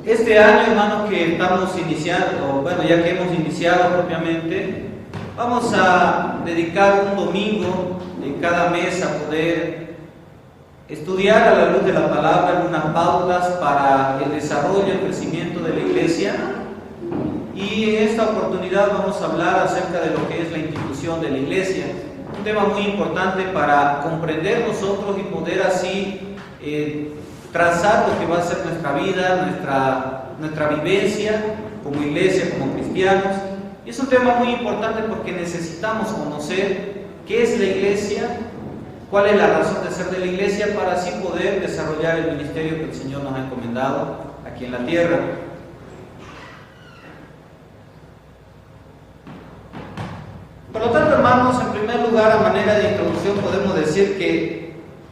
Este año, hermanos, que estamos iniciando, bueno, ya que hemos iniciado propiamente, vamos a dedicar un domingo en cada mes a poder estudiar a la luz de la palabra algunas pautas para el desarrollo y el crecimiento de la iglesia. Y en esta oportunidad vamos a hablar acerca de lo que es la institución de la iglesia, un tema muy importante para comprender nosotros y poder así trazar lo que va a ser nuestra vida, nuestra vivencia como iglesia, como cristianos. Y es un tema muy importante porque necesitamos conocer qué es la iglesia, cuál es la razón de ser de la iglesia, para así poder desarrollar el ministerio que el Señor nos ha encomendado aquí en la tierra. Por lo tanto, hermanos, en primer lugar, a manera de introducción, podemos decir que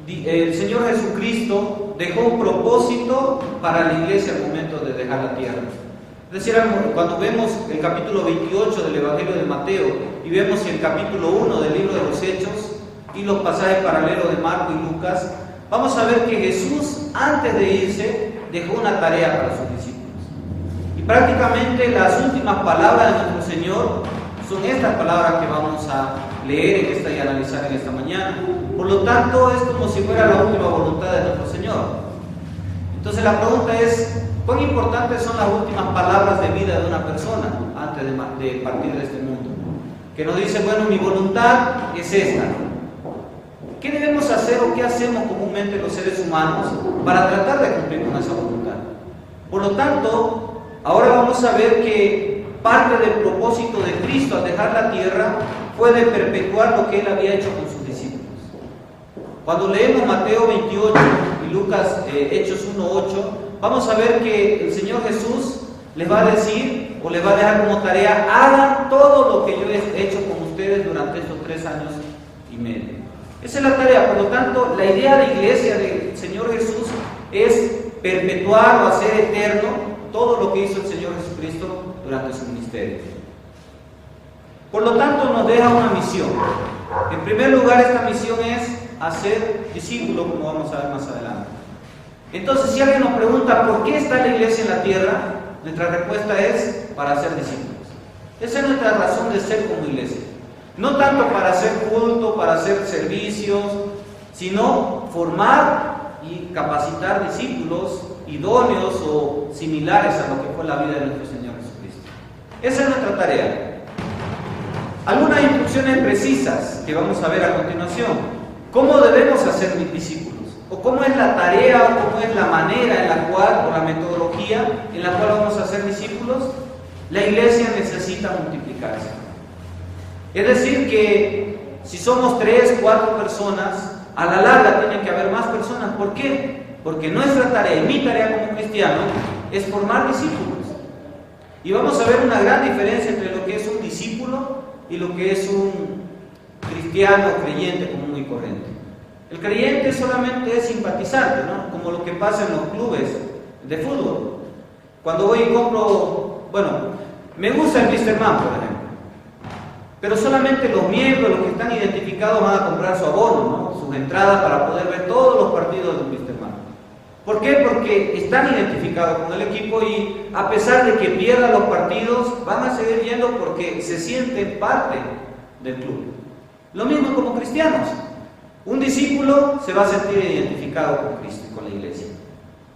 el Señor Jesucristo dejó un propósito para la iglesia al momento de dejar la tierra. Es decir, cuando vemos el capítulo 28 del Evangelio de Mateo y vemos el capítulo 1 del libro de los Hechos y los pasajes paralelos de Marco y Lucas, vamos a ver que Jesús, antes de irse, dejó una tarea para sus discípulos. Y prácticamente las últimas palabras de nuestro Señor son estas palabras que vamos a leer y analizar en esta mañana. Por lo tanto, es como si fuera la última voluntad de nuestro Señor. Entonces la pregunta es, ¿cuán importantes son las últimas palabras de vida de una persona antes de partir de este mundo? Que nos dice, bueno, mi voluntad es esta. ¿Qué debemos hacer o qué hacemos comúnmente los seres humanos para tratar de cumplir con esa voluntad? Por lo tanto, ahora vamos a ver que parte del propósito de Cristo al dejar la tierra fue de perpetuar lo que Él había hecho con sus discípulos. Cuando leemos Mateo 28 y Lucas Hechos 1:8, vamos a ver que el Señor Jesús les va a decir o les va a dejar como tarea: hagan todo lo que yo he hecho con ustedes durante estos 3 años y medio. Esa es la tarea. Por lo tanto, la idea de iglesia del Señor Jesús es perpetuar o hacer eterno todo lo que hizo el Señor Jesucristo durante su ministerio. Por lo tanto, nos deja una misión. En primer lugar, esta misión es hacer discípulos, como vamos a ver más adelante. Entonces, si alguien nos pregunta ¿por qué está la iglesia en la tierra?, nuestra respuesta es para hacer discípulos. Esa es nuestra razón de ser como iglesia. No tanto para hacer culto, para hacer servicios, sino formar y capacitar discípulos idóneos o similares a lo que fue la vida de nuestro Señor Jesucristo. Esa es nuestra tarea. Algunas instrucciones precisas que vamos a ver a continuación. ¿Cómo debemos hacer discípulos? ¿O cómo es la tarea o cómo es la manera en la cual, o la metodología en la cual vamos a hacer discípulos? La iglesia necesita multiplicarse. Es decir, que si somos 3, 4 personas, a la larga tienen que haber más personas. ¿Por qué? Porque nuestra tarea y mi tarea como cristiano es formar discípulos. Y vamos a ver una gran diferencia entre lo que es un discípulo y lo que es un cristiano creyente común y corriente. El creyente solamente es simpatizante, ¿no? Como lo que pasa en los clubes de fútbol. Cuando voy y compro, me gusta el Mr. Man, por ejemplo. Pero solamente los miembros, los que están identificados, van a comprar su abono, ¿no? Sus entradas para poder ver todos los partidos del Mr. Man. ¿Por qué? Porque están identificados con el equipo y a pesar de que pierdan los partidos, van a seguir yendo porque se sienten parte del club. Lo mismo como cristianos. Un discípulo se va a sentir identificado con Cristo y con la iglesia.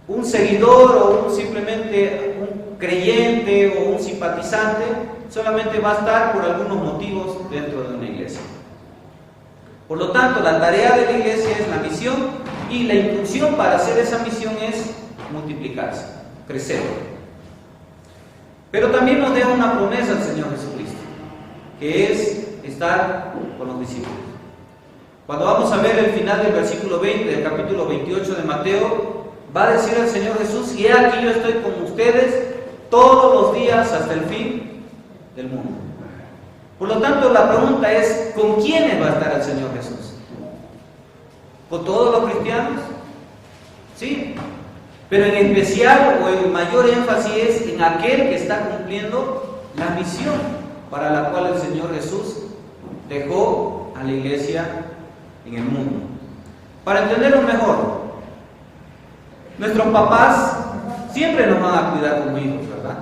Un seguidor o simplemente un creyente o un simpatizante solamente va a estar por algunos motivos dentro de una iglesia. Por lo tanto, la tarea de la iglesia es la misión y la instrucción para hacer esa misión es multiplicarse, crecer. Pero también nos deja una promesa el Señor Jesucristo, que es estar con los discípulos. Cuando vamos a ver el final del versículo 20 del capítulo 28 de Mateo, va a decir el Señor Jesús: y he aquí yo estoy con ustedes todos los días hasta el fin del mundo. Por lo tanto, la pregunta es: ¿con quiénes va a estar el Señor Jesús? ¿Con todos los cristianos? Sí, pero en especial o el mayor énfasis es en aquel que está cumpliendo la misión para la cual el Señor Jesús dejó a la iglesia en el mundo. Para entenderlo mejor, nuestros papás siempre nos van a cuidar como hijos, ¿verdad?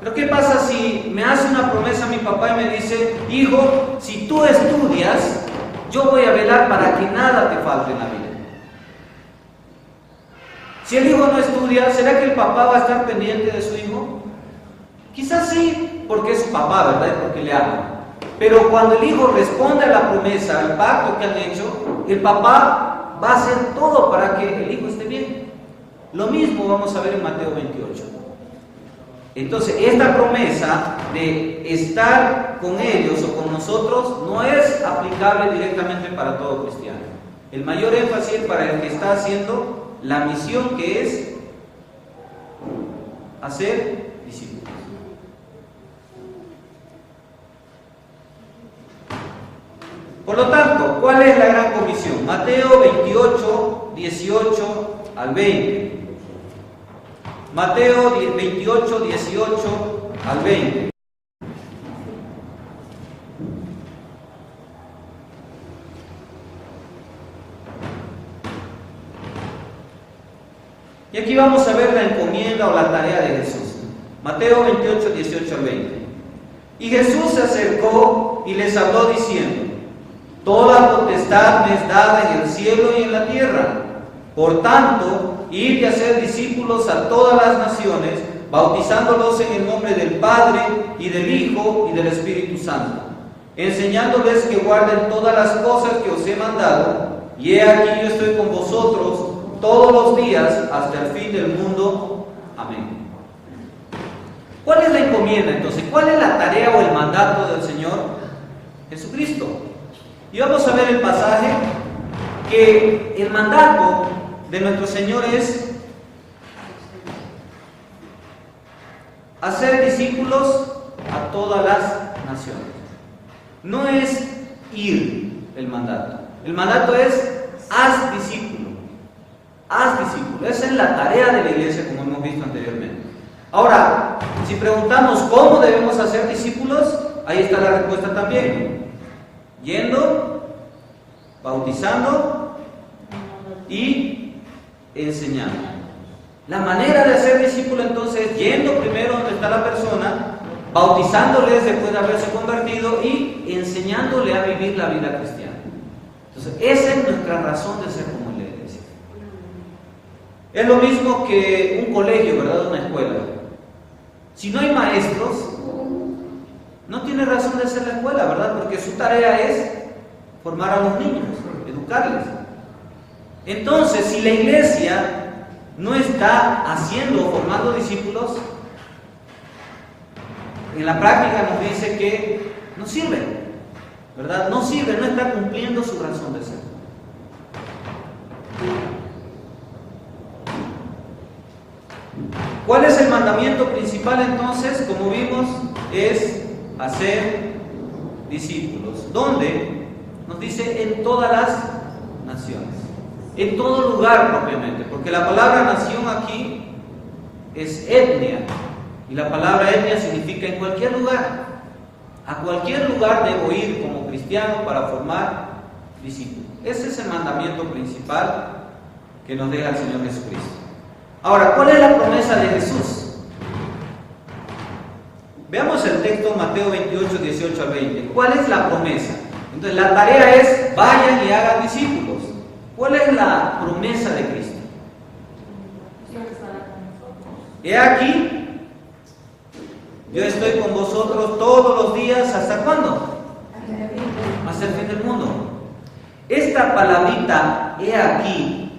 Pero ¿qué pasa si me hace una promesa mi papá y me dice, hijo, si tú estudias, yo voy a velar para que nada te falte en la vida? Si el hijo no estudia, ¿será que el papá va a estar pendiente de su hijo? Quizás sí, porque es su papá, ¿verdad? Y porque le ama. Pero cuando el hijo responde a la promesa, al pacto que han hecho, el papá va a hacer todo para que el hijo esté bien. Lo mismo vamos a ver en Mateo 28. Entonces, esta promesa de estar con ellos o con nosotros no es aplicable directamente para todo cristiano. El mayor énfasis es para el que está haciendo la misión, que es hacer discípulos. Por lo tanto, ¿cuál es la gran comisión? Mateo 28, 18 al 20. Mateo 28, 18 al 20. Y aquí vamos a ver la encomienda o la tarea de Jesús. Mateo 28, 18 al 20. Y Jesús se acercó y les habló diciendo: toda potestad me es dada en el cielo y en la tierra. Por tanto, id y hacer discípulos a todas las naciones, bautizándolos en el nombre del Padre, y del Hijo, y del Espíritu Santo, enseñándoles que guarden todas las cosas que os he mandado, y he aquí yo estoy con vosotros todos los días hasta el fin del mundo. Amén. ¿Cuál es la encomienda entonces? ¿Cuál es la tarea o el mandato del Señor Jesucristo? Y vamos a ver el pasaje, que el mandato de nuestro Señor es hacer discípulos a todas las naciones. No es ir el mandato. El mandato es haz discípulo. Haz discípulo. Esa es la tarea de la iglesia, como hemos visto anteriormente. Ahora, si preguntamos cómo debemos hacer discípulos, ahí está la respuesta también. Yendo, bautizando y enseñando. La manera de hacer discípulo entonces es yendo primero donde está la persona, bautizándoles después de haberse convertido y enseñándole a vivir la vida cristiana. Entonces, esa es nuestra razón de ser como la iglesia. Es lo mismo que un colegio, ¿verdad? Una escuela. Si no hay maestros, no tiene razón de ser la escuela, ¿verdad? Porque su tarea es formar a los niños, educarles. Entonces, si la iglesia no está haciendo o formando discípulos, en la práctica nos dice que no sirve, ¿verdad? No sirve, no está cumpliendo su razón de ser. ¿Cuál es el mandamiento principal entonces? Como vimos, es hacer discípulos. ¿Dónde? Nos dice en todas las naciones. En todo lugar propiamente, porque la palabra nación aquí es etnia, y la palabra etnia significa en cualquier lugar. A cualquier lugar debo ir como cristiano para formar discípulos. Ese es el mandamiento principal que nos deja el Señor Jesucristo. Ahora, ¿cuál es la promesa de Jesús? Veamos el texto, Mateo 28, 18 al 20. ¿Cuál es la promesa? Entonces, la tarea es: vayan y hagan discípulos. ¿Cuál es la promesa de Cristo? He aquí, yo estoy con vosotros todos los días. ¿Hasta cuándo? Hasta el fin del mundo. Esta palabrita, he aquí,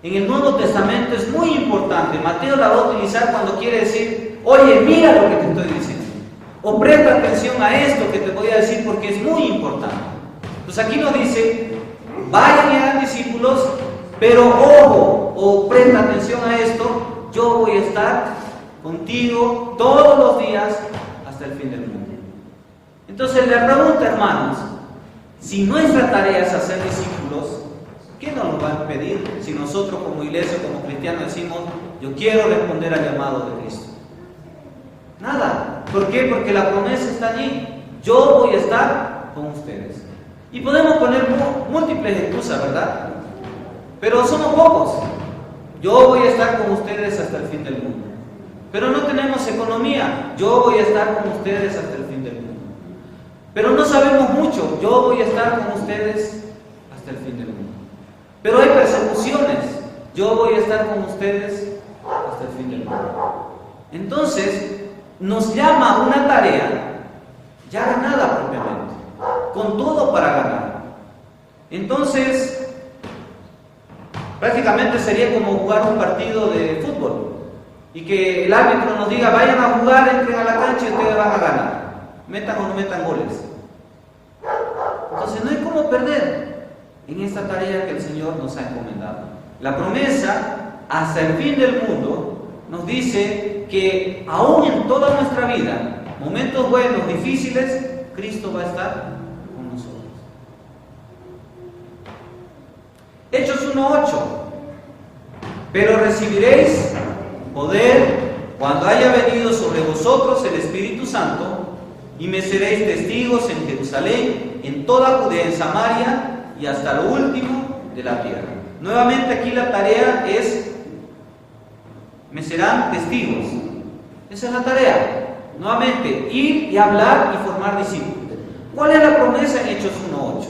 en el Nuevo Testamento es muy importante. Mateo la va a utilizar cuando quiere decir: oye, mira lo que te estoy diciendo, o presta atención a esto que te voy a decir porque es muy importante. Entonces aquí nos dice: vayan y hagan discípulos, pero ojo, o presta atención a esto, yo voy a estar contigo todos los días hasta el fin del mundo. Entonces la pregunta, hermanos, si nuestra tarea es hacer discípulos, ¿qué nos va a pedir si nosotros como iglesia, como cristianos decimos: yo quiero responder al llamado de Cristo? Nada. ¿Por qué? Porque la promesa está allí. Yo voy a estar con ustedes. Y podemos poner múltiples excusas, ¿verdad? Pero somos pocos. yo voy a estar con ustedes hasta el fin del mundo. Pero no tenemos economía, yo voy a estar con ustedes hasta el fin del mundo. Pero no sabemos mucho, yo voy a estar con ustedes hasta el fin del mundo. Pero hay persecuciones, yo voy a estar con ustedes hasta el fin del mundo. Entonces, nos llama a una tarea ya ganada propiamente, con todo para ganar. Entonces, prácticamente sería como jugar un partido de fútbol y que el árbitro nos diga, vayan a jugar, entren a la cancha y ustedes van a ganar, metan o no metan goles. Entonces no hay cómo perder en esta tarea que el Señor nos ha encomendado. La promesa hasta el fin del mundo nos dice que aún en toda nuestra vida, momentos buenos, difíciles, Cristo va a estar con nosotros. Hechos 1:8. Pero recibiréis poder cuando haya venido sobre vosotros el Espíritu Santo, y me seréis testigos en Jerusalén, en toda Judea, en Samaria y hasta lo último de la tierra. Nuevamente aquí la tarea es, me serán testigos. Esa es la tarea. Nuevamente, ir y hablar y formar discípulos. ¿Cuál es la promesa en Hechos 1:8?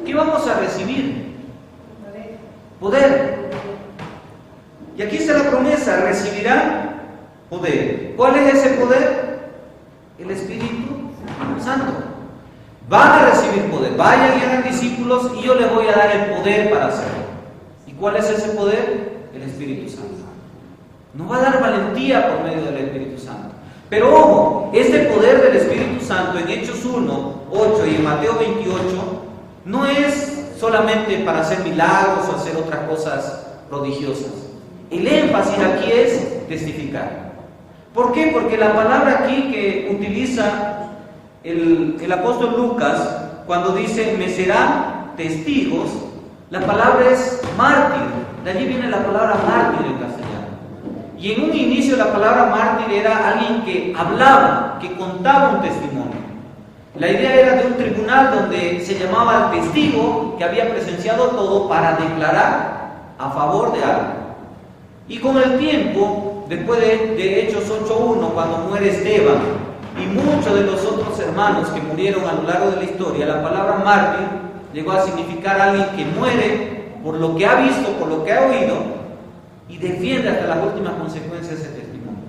¿Qué vamos a recibir? Poder. Y aquí está la promesa, recibirán poder. ¿Cuál es ese poder? El Espíritu Santo. Van a recibir poder. Vayan y hagan discípulos y yo les voy a dar el poder para hacerlo. ¿Y cuál es ese poder? El Espíritu Santo. Nos va a dar valentía por medio del Espíritu Santo. Pero ojo, este poder del Espíritu Santo en Hechos 1:8 y en Mateo 28 no es solamente para hacer milagros o hacer otras cosas prodigiosas. El énfasis aquí es testificar. ¿Por qué? Porque la palabra aquí que utiliza el apóstol Lucas cuando dice me serán testigos, la palabra es mártir. De allí viene la palabra mártir en castellano. Y en un inicio la palabra mártir era alguien que hablaba, que contaba un testimonio. La idea era de un tribunal donde se llamaba al testigo que había presenciado todo para declarar a favor de algo. Y con el tiempo, después de Hechos 8:1, cuando muere Esteban y muchos de los otros hermanos que murieron a lo largo de la historia, la palabra mártir llegó a significar a alguien que muere por lo que ha visto, por lo que ha oído, y defiende hasta las últimas consecuencias ese testimonio.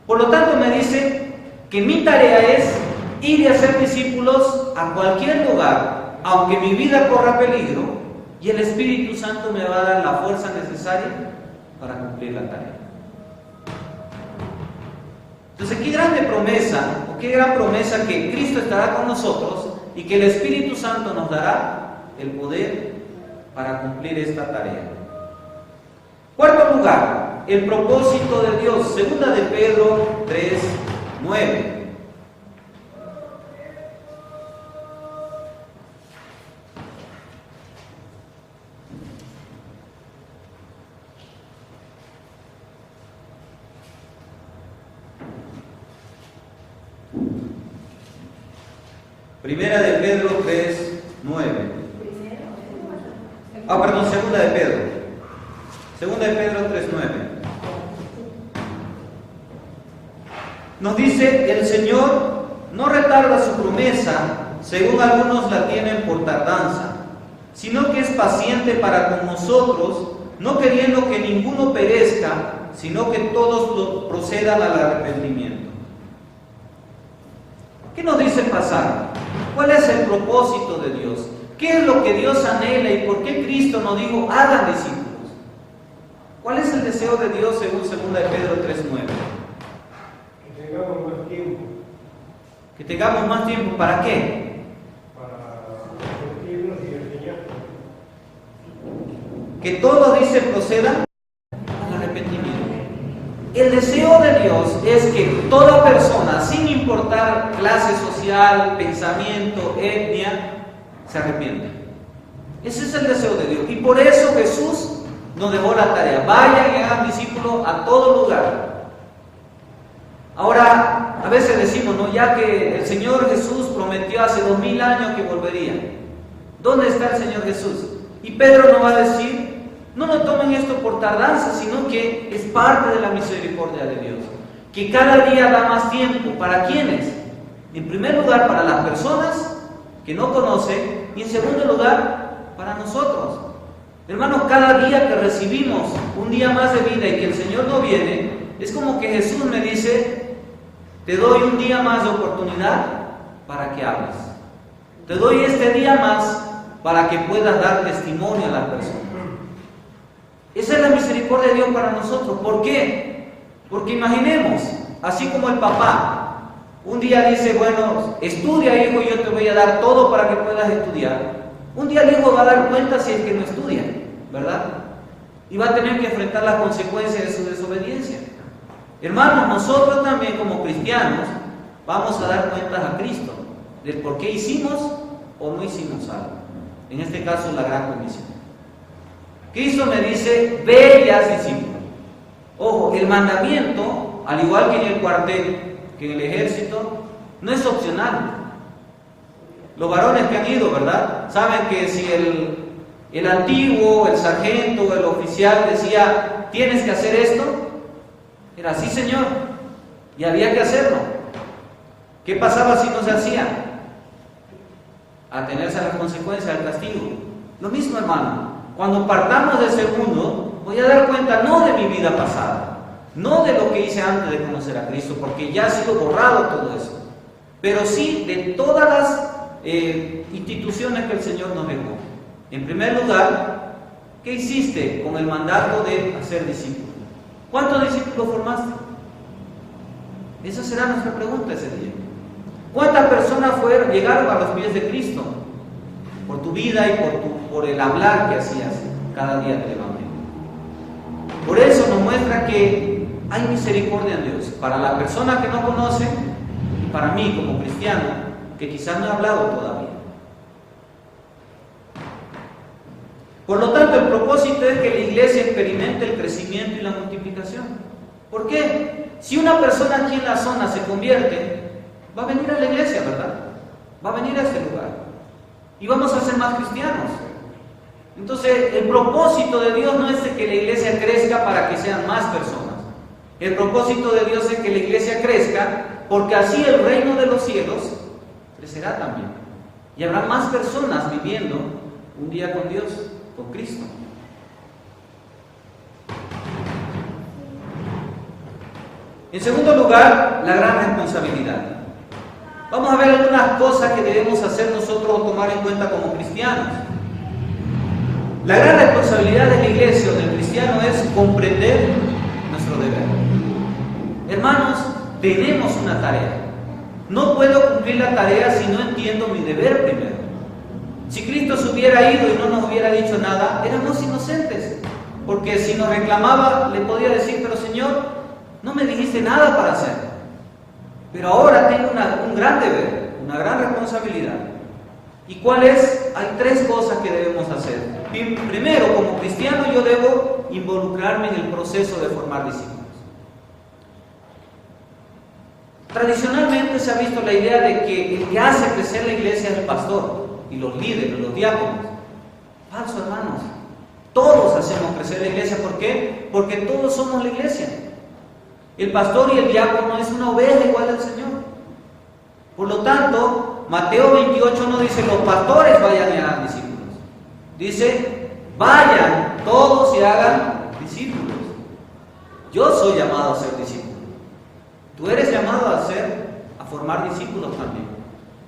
Por lo tanto, me dice que mi tarea es ir y hacer discípulos a cualquier lugar, aunque mi vida corra peligro, y el Espíritu Santo me va a dar la fuerza necesaria para cumplir la tarea. Entonces, qué grande promesa, o qué gran promesa que Cristo estará con nosotros y que el Espíritu Santo nos dará el poder para cumplir esta tarea. Cuarto lugar, el propósito de Dios. Segunda de Pedro 3:9. Primera de Pedro 3:9. Segunda de Pedro. Segunda de Pedro 3:9. Nos dice, el Señor no retarda su promesa, según algunos la tienen por tardanza, sino que es paciente para con nosotros, no queriendo que ninguno perezca, sino que todos procedan al arrepentimiento. ¿Qué nos dice el pasaje? ¿Cuál es el propósito de Dios? ¿Qué es lo que Dios anhela y por qué Cristo nos dijo, hagan discípulos? ¿Cuál es el deseo de Dios según 2 de Pedro 3:9? Que tengamos más tiempo. Que tengamos más tiempo, ¿para qué? Para arrepentirnos y enseñar. Que todos, dice, procedan al arrepentimiento. El deseo de Dios es que toda persona, sin importar clase social, pensamiento, etnia, se arrepienta. Ese es el deseo de Dios. Y por eso Jesús nos dejó la tarea. Vayan y hagan discípulos a todo lugar. Ahora, a veces decimos, ¿no? Ya que el Señor Jesús prometió hace 2000 años que volvería. ¿Dónde está el Señor Jesús? Y Pedro no va a decir, no lo tomen esto por tardanza, sino que es parte de la misericordia de Dios. Que cada día da más tiempo. ¿Para quiénes? En primer lugar, para las personas que no conocen, y en segundo lugar, para nosotros. Hermanos, cada día que recibimos un día más de vida y que el Señor no viene, es como que Jesús me dice, te doy un día más de oportunidad para que hables. Te doy este día más para que puedas dar testimonio a las personas. Esa es la misericordia de Dios para nosotros. ¿Por qué? Porque imaginemos, así como el papá un día dice, bueno, estudia, hijo, y yo te voy a dar todo para que puedas estudiar. Un día el hijo va a dar cuenta si es que no estudia, ¿verdad? Y va a tener que enfrentar las consecuencias de su desobediencia. Hermanos, nosotros también como cristianos vamos a dar cuentas a Cristo del por qué hicimos o no hicimos algo. En este caso, la gran comisión. Cristo me dice, ve y haz discípulos. Ojo, el mandamiento, al igual que en el cuartel, que en el ejército, no es opcional. Los varones que han ido, ¿verdad? Saben que si el antiguo, el sargento o el oficial decía, tienes que hacer esto, era así, señor, y había que hacerlo. ¿Qué pasaba si no se hacía? Atenerse a las consecuencias del castigo. Lo mismo, hermano, cuando partamos de ese mundo, voy a dar cuenta no de mi vida pasada, no de lo que hice antes de conocer a Cristo, porque ya ha sido borrado todo eso, pero sí de todas las instituciones que el Señor nos dejó. En primer lugar, ¿qué hiciste con el mandato de hacer discípulos? ¿Cuántos discípulos formaste? Esa será nuestra pregunta ese día. ¿Cuántas personas llegaron a los pies de Cristo? Por tu vida y por el hablar que hacías cada día del Evangelio. Por eso nos muestra que hay misericordia en Dios para la persona que no conoce y para mí como cristiano que quizás no he hablado todavía. Por lo tanto, el propósito es que la iglesia experimente el crecimiento y la multiplicación. ¿Por qué? Si una persona aquí en la zona se convierte, va a venir a la iglesia, ¿verdad? Va a venir a este lugar y vamos a ser más cristianos. Entonces, el propósito de Dios no es de que la iglesia crezca para que sean más personas. El propósito de Dios es que la iglesia crezca porque así el reino de los cielos crecerá también. Y habrá más personas viviendo un día con Dios, con Cristo. En segundo lugar, la gran responsabilidad. Vamos a ver algunas cosas que debemos hacer nosotros o tomar en cuenta como cristianos. La gran responsabilidad de la iglesia o del cristiano es comprender nuestro deber. Hermanos, tenemos una tarea. No puedo cumplir la tarea si no entiendo mi deber primero. Si Cristo se hubiera ido y no nos hubiera dicho nada, éramos inocentes. Porque si nos reclamaba, le podía decir, pero Señor, no me dijiste nada para hacer. Pero ahora tengo un gran deber, una gran responsabilidad. ¿Y cuál es? Hay tres cosas que debemos hacer. Primero, como cristiano, yo debo involucrarme en el proceso de formar discípulos. Tradicionalmente se ha visto la idea de que el que hace crecer la iglesia es el pastor y los líderes, los diáconos. Falso, hermanos. Todos hacemos crecer la iglesia. ¿Por qué? Porque todos somos la iglesia. El pastor y el diácono es una oveja igual al Señor. Por lo tanto, Mateo 28 no dice los pastores vayan y hagan discípulos. Dice, vayan todos y hagan discípulos. Yo soy llamado a ser discípulo. Tú eres llamado a formar discípulos también.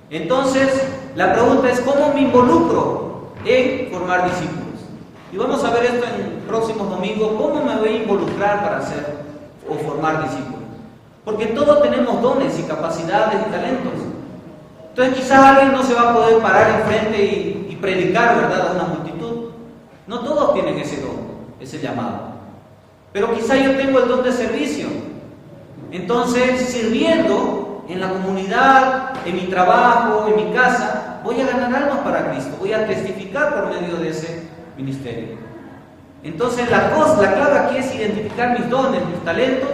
Entonces, la pregunta es, ¿cómo me involucro en formar discípulos? Y vamos a ver esto en próximos domingos, ¿cómo me voy a involucrar para hacer o formar discípulos? Porque todos tenemos dones y capacidades y talentos. Entonces quizás alguien no se va a poder parar enfrente y predicar, ¿verdad?, a una multitud. No todos tienen ese don, ese llamado. Pero quizás yo tengo el don de servicio. Entonces, sirviendo en la comunidad, en mi trabajo, en mi casa, voy a ganar almas para Cristo, voy a testificar por medio de ese ministerio. Entonces la clave aquí es identificar mis dones, mis talentos,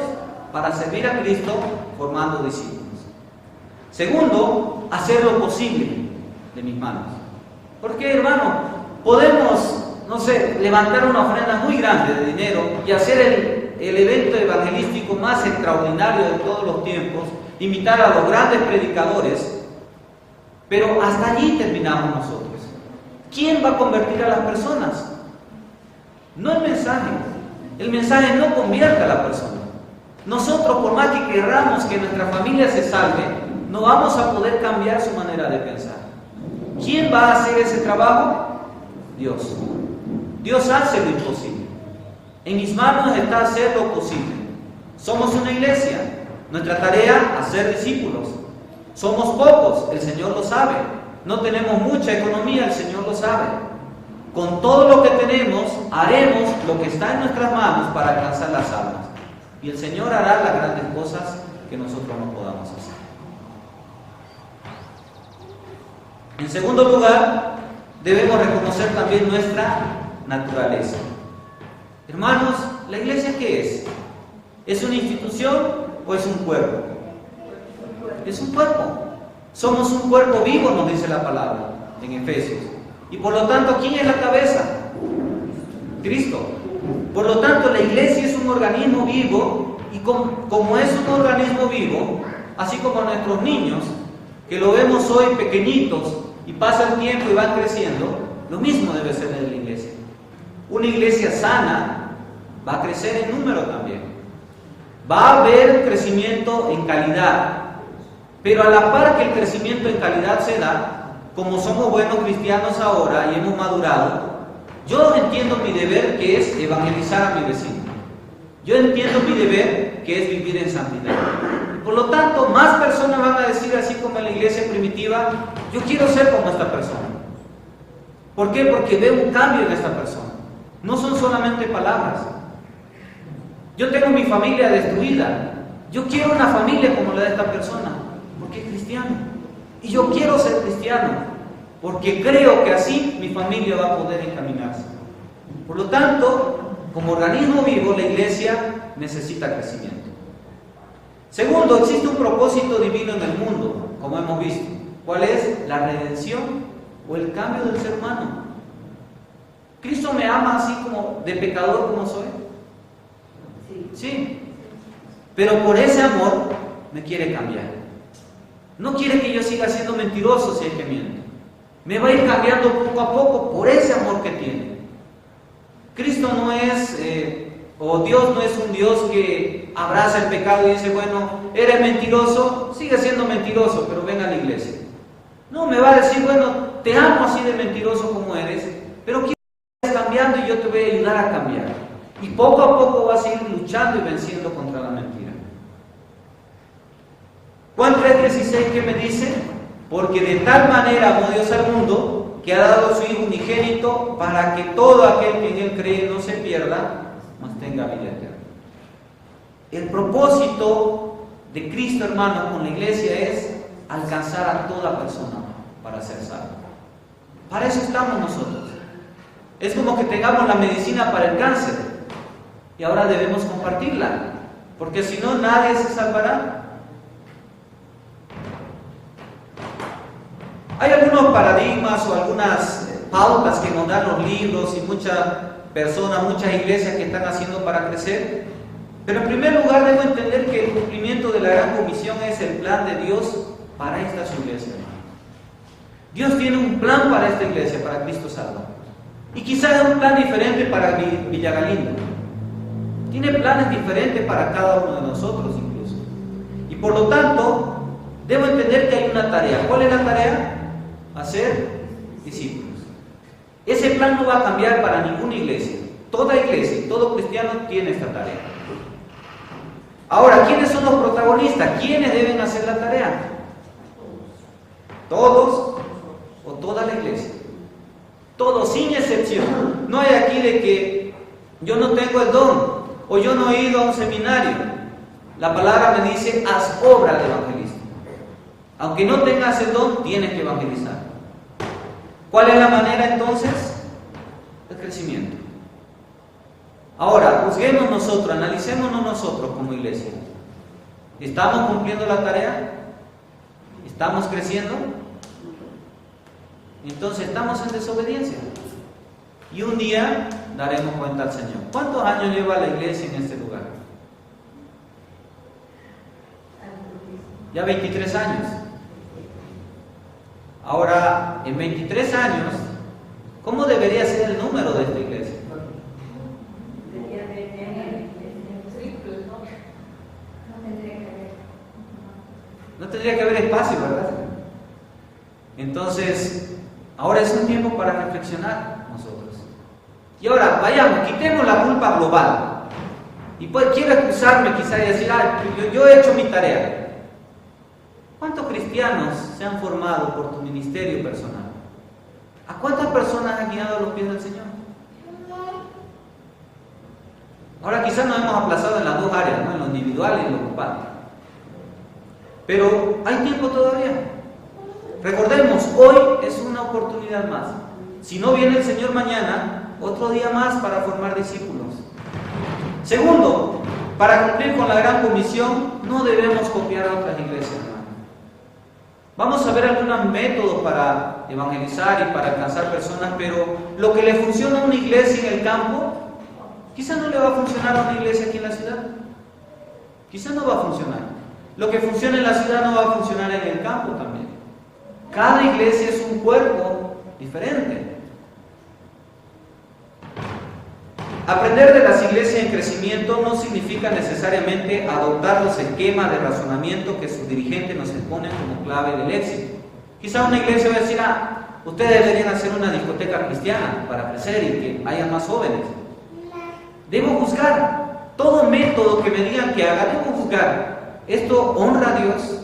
para servir a Cristo formando discípulos. Segundo, hacer lo posible de mis manos. Porque, hermano, podemos no sé, levantar una ofrenda muy grande de dinero y hacer el evento evangelístico más extraordinario de todos los tiempos, invitar a los grandes predicadores, pero hasta allí terminamos nosotros. ¿Quién va a convertir a las personas? No el mensaje. El mensaje no convierte a la persona. Nosotros, por más que querramos que nuestra familia se salve, no vamos a poder cambiar su manera de pensar. ¿Quién va a hacer ese trabajo? Dios. Dios hace lo imposible. En mis manos está hacer lo posible. Somos una iglesia. Nuestra tarea, hacer discípulos. Somos pocos, el Señor lo sabe. No tenemos mucha economía, el Señor lo sabe. Con todo lo que tenemos, haremos lo que está en nuestras manos para alcanzar las almas. Y el Señor hará las grandes cosas que nosotros no podamos hacer. En segundo lugar, debemos reconocer también nuestra naturaleza. Hermanos, ¿la iglesia qué es? ¿Es una institución o es un cuerpo? Es un cuerpo. Somos un cuerpo vivo, nos dice la palabra en Efesios. Y por lo tanto, ¿quién es la cabeza? Cristo. Por lo tanto, la iglesia es un organismo vivo y como es un organismo vivo, así como nuestros niños, que lo vemos hoy pequeñitos y pasa el tiempo y van creciendo, lo mismo debe ser en la iglesia. Una iglesia sana va a crecer en número también. Va a haber crecimiento en calidad, pero a la par que el crecimiento en calidad se da, como somos buenos cristianos ahora y hemos madurado, yo entiendo mi deber, que es evangelizar a mi vecino. Yo entiendo mi deber, que es vivir en santidad. Por lo tanto, más personas van a decir, así como en la iglesia primitiva, yo quiero ser como esta persona. ¿Por qué? Porque veo un cambio en esta persona. No son solamente palabras. Yo tengo mi familia destruida. Yo quiero una familia como la de esta persona, porque es cristiano. Y yo quiero ser cristiano, porque creo que así mi familia va a poder encaminarse. Por lo tanto, como organismo vivo, la iglesia necesita crecimiento. Segundo, existe un propósito divino en el mundo, como hemos visto. ¿Cuál es? La redención o el cambio del ser humano. ¿Cristo me ama así como de pecador como soy? Sí. Pero por ese amor me quiere cambiar. No quiere que yo siga siendo mentiroso si es que miento. Me va a ir cambiando poco a poco por ese amor que tiene. Cristo no es, o Dios no es un Dios que abraza el pecado y dice, bueno, eres mentiroso, sigue siendo mentiroso, pero ven a la iglesia. No, me va a decir, bueno, te amo así de mentiroso como eres, pero quiero que estés cambiando y yo te voy a ayudar a cambiar. Y poco a poco vas a ir luchando y venciendo contra la mentira. Juan 3:16, ¿qué me dice? Porque de tal manera amó Dios al mundo, que ha dado a su Hijo unigénito, para que todo aquel que en Él cree no se pierda, mas tenga vida eterna. El propósito de Cristo, hermano, con la iglesia es alcanzar a toda persona para ser salvo. Para eso estamos nosotros. Es como que tengamos la medicina para el cáncer y ahora debemos compartirla, porque si no, nadie se salvará. Hay algunos paradigmas o algunas pautas que nos dan los libros y muchas personas, muchas iglesias que están haciendo para crecer. Pero en primer lugar debo entender que el cumplimiento de la gran comisión es el plan de Dios para esta su iglesia, hermano. Dios tiene un plan para esta iglesia, para Cristo Salvador. Y quizás es un plan diferente para Villa Galindo. Tiene planes diferentes para cada uno de nosotros incluso. Y por lo tanto, debo entender que hay una tarea. ¿Cuál es la tarea? Hacer discípulos. Ese plan no va a cambiar para ninguna iglesia. Toda iglesia y todo cristiano tiene esta tarea. Ahora, ¿quiénes son los protagonistas? ¿Quiénes deben hacer la tarea? ¿Todos o toda la iglesia? Todos, sin excepción. No hay aquí de que yo no tengo el don o yo no he ido a un seminario. La palabra me dice, haz obra de evangelista. Aunque no tengas el don, tienes que evangelizar. ¿Cuál es la manera entonces? El crecimiento. Ahora, juzguemos nosotros, analicémonos nosotros como iglesia. ¿Estamos cumpliendo la tarea? ¿Estamos creciendo? Entonces estamos en desobediencia. y un día daremos cuenta al Señor. ¿Cuántos años lleva la iglesia en este lugar? Ya 23 años. Ahora, en 23 años, ¿cómo debería ser el número de esta iglesia? No tendría que haber espacio, ¿verdad? Entonces, ahora es un tiempo para reflexionar nosotros. Y ahora, vayamos, quitemos la culpa global. Y pues quiero excusarme quizá y decir, yo he hecho mi tarea. ¿Cuántos cristianos se han formado por tu ministerio personal? ¿A cuántas personas has guiado a los pies del Señor? Ahora quizás nos hemos aplazado en las dos áreas, ¿no? En lo individual y en lo grupal. Pero hay tiempo todavía. Recordemos, hoy es una oportunidad más. Si no viene el Señor mañana, otro día más para formar discípulos. Segundo, para cumplir con la gran comisión, no debemos copiar a otras iglesias, hermano. Vamos a ver algunos métodos para evangelizar y para alcanzar personas, pero lo que le funciona a una iglesia en el campo, quizás no le va a funcionar a una iglesia aquí en la ciudad. Quizás no va a funcionar. Lo que funciona en la ciudad no va a funcionar en el campo también. Cada iglesia es un cuerpo diferente. Aprender de las iglesias en crecimiento no significa necesariamente adoptar los esquemas de razonamiento que sus dirigentes nos exponen como clave del éxito. Quizá una iglesia va a decir, ustedes deberían hacer una discoteca cristiana para crecer y que haya más jóvenes. Debo buscar todo método que me digan que haga, debo buscar. ¿Esto honra a Dios?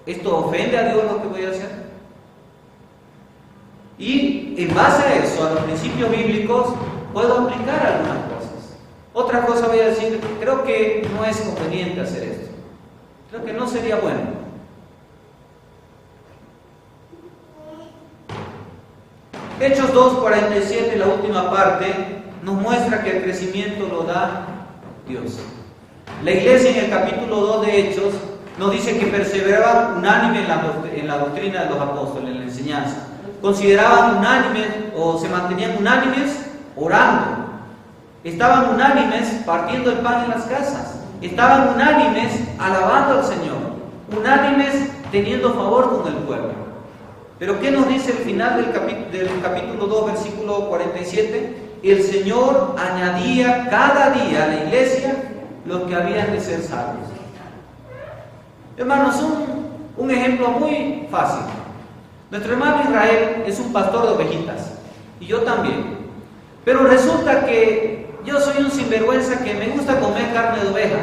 ¿Esto ofende a Dios lo que voy a hacer? Y en base a eso, a los principios bíblicos, puedo aplicar algunas cosas. Otra cosa voy a decir, creo que no es conveniente hacer esto. Creo que no sería bueno. Hechos 2:47, la última parte, nos muestra que el crecimiento lo da Dios. La iglesia en el capítulo 2 de Hechos nos dice que perseveraban unánime en la doctrina de los apóstoles, en la enseñanza. Consideraban unánimes o se mantenían unánimes orando. Estaban unánimes partiendo el pan en las casas. Estaban unánimes alabando al Señor. Unánimes teniendo favor con el pueblo. Pero ¿qué nos dice el final del capítulo 2, versículo 47? El Señor añadía cada día a la iglesia los que habían de ser salvos. Hermanos, un ejemplo muy fácil. Nuestro hermano Israel es un pastor de ovejitas. Y yo también. Pero resulta que yo soy un sinvergüenza que me gusta comer carne de oveja.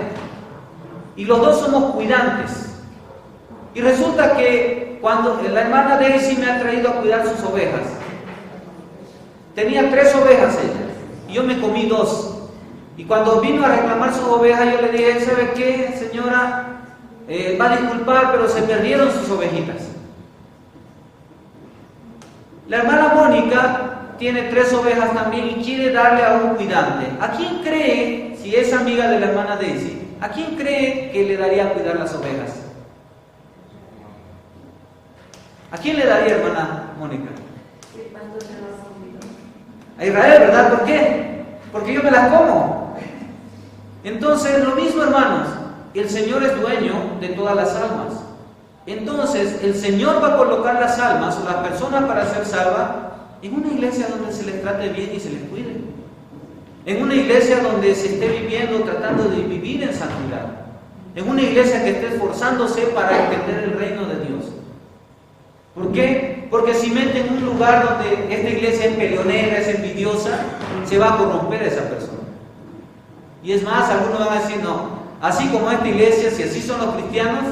Y los dos somos cuidantes. Y resulta que cuando la hermana Daisy me ha traído a cuidar sus ovejas, tenía 3 ovejas ella, y yo me comí 2. Y cuando vino a reclamar sus ovejas, yo le dije, ¿sabe qué, señora? Va a disculpar, pero se perdieron sus ovejitas. La hermana Mónica tiene 3 ovejas también y quiere darle a un cuidante. ¿A quién cree, si es amiga de la hermana Daisy, a quién cree que le daría a cuidar las ovejas? ¿A quién le daría, hermana Mónica? A Israel, ¿verdad? ¿Por qué? Porque yo me las como. Entonces, lo mismo, hermanos, el Señor es dueño de todas las almas. Entonces, el Señor va a colocar las almas o las personas para ser salvas en una iglesia donde se les trate bien y se les cuide. En una iglesia donde se esté viviendo, tratando de vivir en santidad. En una iglesia que esté esforzándose para entender el reino de Dios. ¿Por qué? Porque si mete en un lugar donde esta iglesia es peleonera, es envidiosa, se va a corromper esa persona. Y es más, algunos van a decir, no, así como esta iglesia, si así son los cristianos,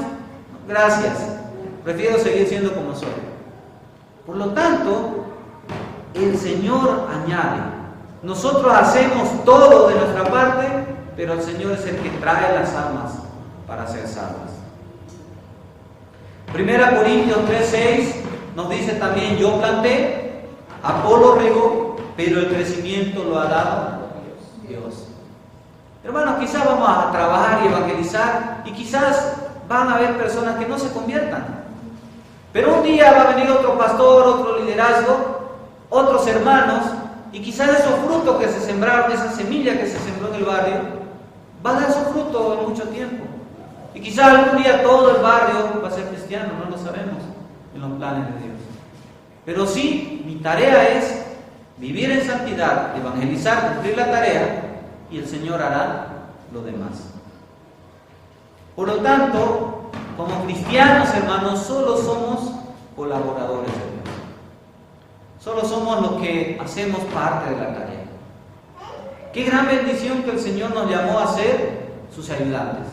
gracias, prefiero seguir siendo como soy. Por lo tanto, el Señor añade. Nosotros hacemos todo de nuestra parte, pero el Señor es el que trae las almas para ser salvas. 1 Corintios 3:6 nos dice también, yo planté, Apolo regó, pero el crecimiento lo ha dado Dios. Hermanos, quizás vamos a trabajar y evangelizar y quizás van a haber personas que no se conviertan. Pero un día va a venir otro pastor, otro liderazgo, otros hermanos y quizás esos frutos que se sembraron, esa semilla que se sembró en el barrio, va a dar su fruto en mucho tiempo. Y quizás algún día todo el barrio va a ser cristiano, no lo sabemos en los planes de Dios. Pero sí, mi tarea es vivir en santidad, evangelizar, cumplir la tarea, y el Señor hará lo demás. Por lo tanto, como cristianos, hermanos, solo somos colaboradores de Dios. Solo somos los que hacemos parte de la tarea. Qué gran bendición que el Señor nos llamó a ser sus ayudantes.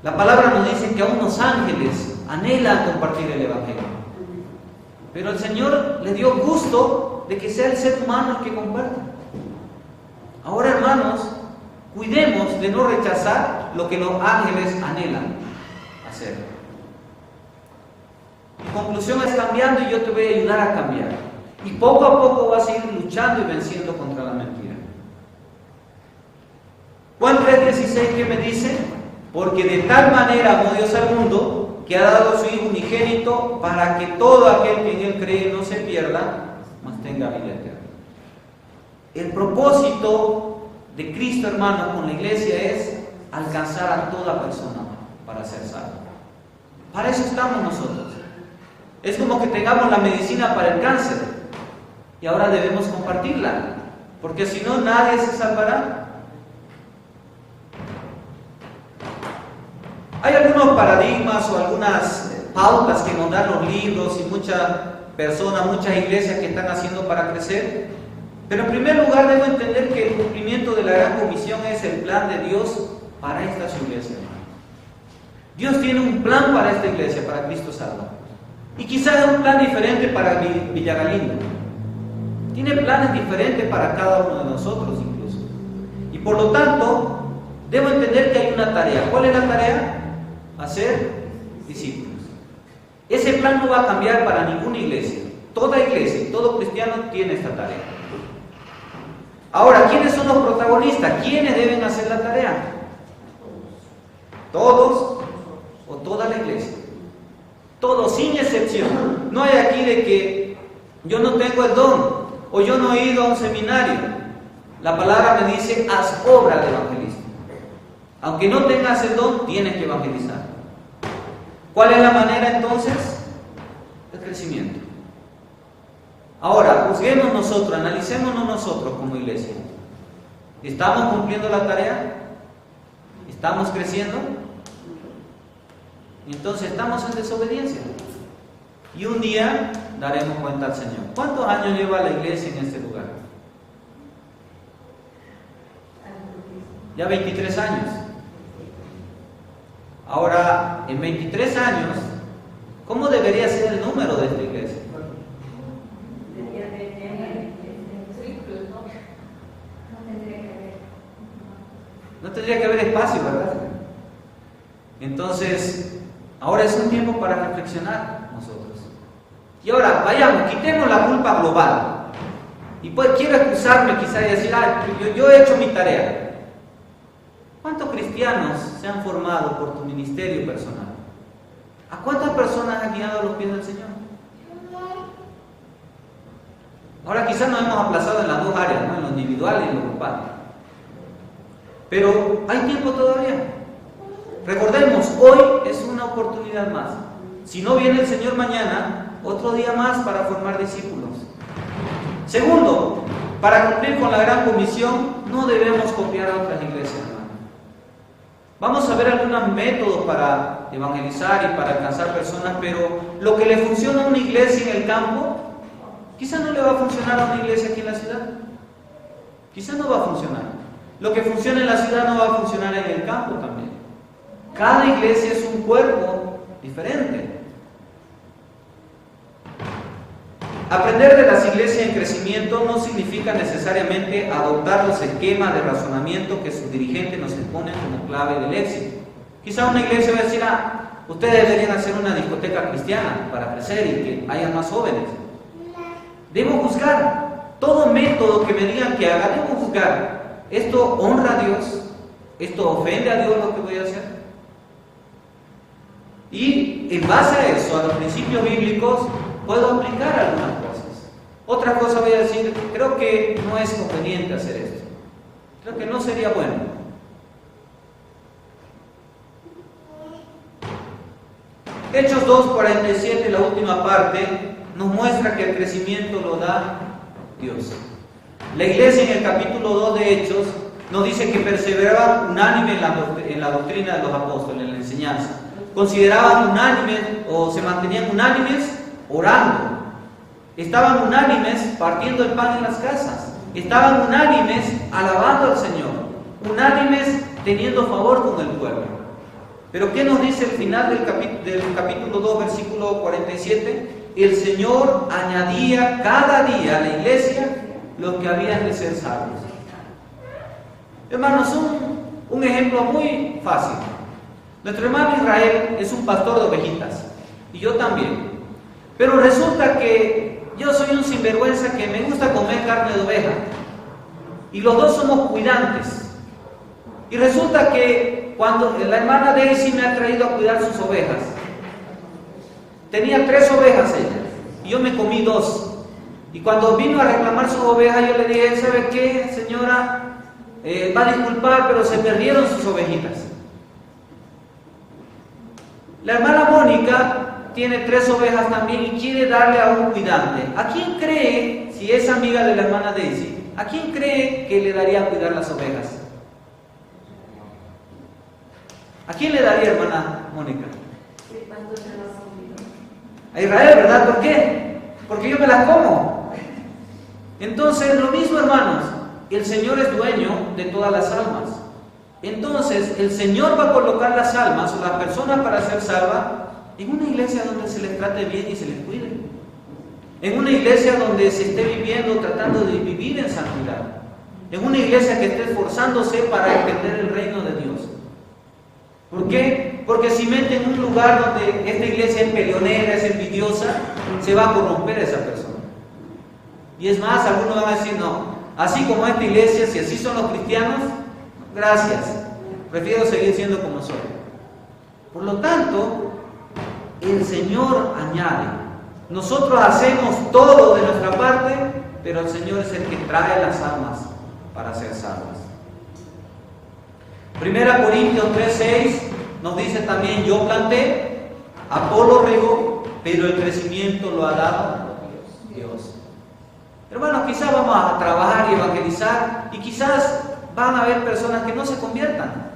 La palabra nos dice que aún los ángeles anhelan compartir el Evangelio. Pero el Señor le dio gusto de que sea el ser humano el que comparta. Ahora, hermanos, cuidemos de no rechazar lo que los ángeles anhelan hacer. Mi conclusión es cambiando y yo te voy a ayudar a cambiar. Y poco a poco vas a ir luchando y venciendo contra la mentira. Juan 3:16, ¿qué me dice? Porque de tal manera amó Dios al mundo que ha dado a su Hijo unigénito para que todo aquel que en Él cree no se pierda, mas tenga vida eterna. El propósito de Cristo, hermano, con la iglesia es alcanzar a toda persona para ser salvo. Para eso estamos nosotros. Es como que tengamos la medicina para el cáncer y ahora debemos compartirla, porque si no, nadie se salvará. Hay algunos paradigmas o algunas pautas que nos dan los libros y muchas personas, muchas iglesias que están haciendo para crecer. Pero en primer lugar debo entender que el cumplimiento de la gran comisión es el plan de Dios para estas iglesias. Dios tiene un plan para esta iglesia, para Cristo Salva. Y quizás un plan diferente para Villagalindo. Tiene planes diferentes para cada uno de nosotros incluso. Y por lo tanto, debo entender que hay una tarea. ¿Cuál es la tarea? Hacer discípulos. Ese plan no va a cambiar para ninguna iglesia. Toda iglesia y todo cristiano tiene esta tarea. Ahora, ¿quiénes son los protagonistas? ¿Quiénes deben hacer la tarea? ¿Todos o toda la iglesia? Todos, sin excepción. No hay aquí de que yo no tengo el don o yo no he ido a un seminario. La palabra me dice, haz obra de evangelista. Aunque no tengas el don, tienes que evangelizar. ¿Cuál es la manera entonces? El crecimiento. Ahora, juzguemos nosotros, analicémonos nosotros como iglesia. ¿Estamos cumpliendo la tarea? ¿Estamos creciendo? Entonces estamos en desobediencia. Y un día daremos cuenta al Señor. ¿Cuántos años lleva la iglesia en este lugar? Ya 23 años. Ahora, en 23 años, ¿cómo debería ser el número de esta iglesia? No tendría que haber espacio, ¿verdad? Entonces, ahora es un tiempo para reflexionar nosotros. Y ahora, vayamos, quitemos la culpa global. Y pues quiero excusarme quizá y decir, yo he hecho mi tarea. ¿Cuántos cristianos se han formado por tu ministerio personal? ¿A cuántas personas has guiado a los pies del Señor? Ahora quizás nos hemos aplazado en las dos áreas, ¿no? En lo individual y en lo grupal. Pero hay tiempo todavía. Recordemos, hoy es una oportunidad más. Si no viene el Señor mañana, otro día más para formar discípulos. Segundo, para cumplir con la gran comisión, no debemos copiar a otras iglesias, hermano. Vamos a ver algunos métodos para evangelizar y para alcanzar personas, pero lo que le funciona a una iglesia en el campo, quizás no le va a funcionar a una iglesia aquí en la ciudad. Quizás no va a funcionar. Lo que funciona en la ciudad no va a funcionar en el campo también. Cada iglesia es un cuerpo diferente. Aprender de las iglesias en crecimiento no significa necesariamente adoptar los esquemas de razonamiento que sus dirigentes nos imponen como clave del éxito. Quizá una iglesia va a decir, ustedes deberían hacer una discoteca cristiana para crecer y que haya más jóvenes. Debo juzgar todo método que me digan que haga, debo juzgar. ¿Esto honra a Dios? ¿Esto ofende a Dios lo que voy a hacer? Y en base a eso, a los principios bíblicos, puedo aplicar algunas cosas. Otra cosa voy a decir, creo que no es conveniente hacer esto. Creo que no sería bueno. Hechos 2:47, la última parte, nos muestra que el crecimiento lo da Dios. La iglesia en el capítulo 2 de Hechos nos dice que perseveraban unánime en la doctrina de los apóstoles, en la enseñanza. Consideraban unánimes o se mantenían unánimes orando. Estaban unánimes partiendo el pan en las casas. Estaban unánimes alabando al Señor. Unánimes teniendo favor con el pueblo. Pero ¿qué nos dice el final del capítulo 2, versículo 47? El Señor añadía cada día a la iglesia los que habían de ser salvos. Hermanos, un ejemplo muy fácil. Nuestro hermano Israel es un pastor de ovejitas, y yo también. Pero resulta que yo soy un sinvergüenza que me gusta comer carne de oveja, y los dos somos cuidantes. Y resulta que cuando la hermana Daisy me ha traído a cuidar sus ovejas, tenía 3 ovejas ella, y yo me comí 2. Y cuando vino a reclamar sus ovejas, yo le dije, ¿sabe qué, señora? Va a disculpar, pero se perdieron sus ovejitas. La hermana Mónica tiene 3 ovejas también y quiere darle a un cuidante. ¿A quién cree, si es amiga de la hermana Daisy, a quién cree que le daría a cuidar las ovejas? ¿A quién le daría, hermana Mónica? A Israel, ¿verdad? ¿Por qué? Porque yo me las como. Entonces, lo mismo, hermanos, el Señor es dueño de todas las almas. Entonces, el Señor va a colocar las almas o las personas para ser salvas en una iglesia donde se les trate bien y se les cuide. En una iglesia donde se esté viviendo, tratando de vivir en santidad. En una iglesia que esté esforzándose para extender el reino de Dios. ¿Por qué? Porque si mete en un lugar donde esta iglesia es peleonera, es envidiosa, se va a corromper esa persona. Y es más, algunos van a decir, no, así como esta iglesia, si así son los cristianos, gracias, prefiero seguir siendo como soy. Por lo tanto, el Señor añade. Nosotros hacemos todo de nuestra parte, pero el Señor es el que trae las almas para ser salvas. 1 Corintios 3:6 nos dice también, yo planté, Apolo regó, pero el crecimiento lo ha dado Dios. Hermanos, quizás vamos a trabajar y evangelizar y quizás van a haber personas que no se conviertan.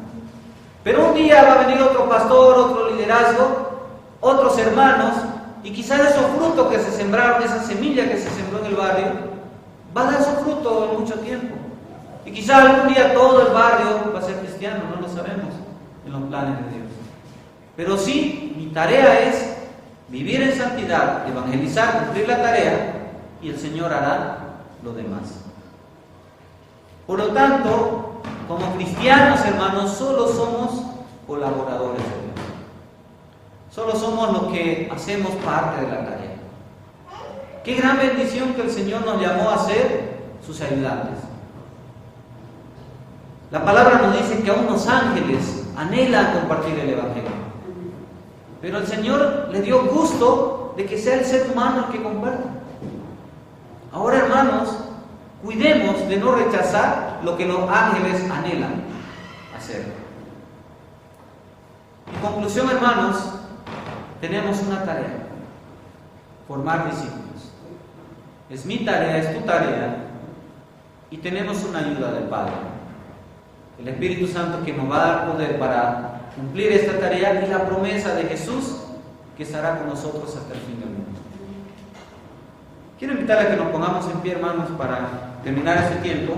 Pero un día va a venir otro pastor, otro liderazgo, otros hermanos, y quizás esos frutos que se sembraron, esa semilla que se sembró en el barrio, va a dar su fruto en mucho tiempo. Y quizás algún día todo el barrio va a ser cristiano, no lo sabemos en los planes de Dios. Pero sí, mi tarea es vivir en santidad, evangelizar, cumplir la tarea, y el Señor hará lo demás. Por lo tanto, como cristianos, hermanos, solo somos colaboradores de Dios. Solo somos los que hacemos parte de la tarea. Qué gran bendición que el Señor nos llamó a ser sus ayudantes. La palabra nos dice que aún los ángeles anhelan compartir el Evangelio. Pero el Señor le dio gusto de que sea el ser humano el que comparta. Ahora, hermanos, cuidemos de no rechazar lo que los ángeles anhelan hacer. En conclusión, hermanos, tenemos una tarea: formar discípulos. Es mi tarea, es tu tarea, y tenemos una ayuda del Padre, el Espíritu Santo, que nos va a dar poder para cumplir esta tarea, y la promesa de Jesús que estará con nosotros hasta el fin del mundo. Quiero invitarle a que nos pongamos en pie, hermanos, para terminar este tiempo.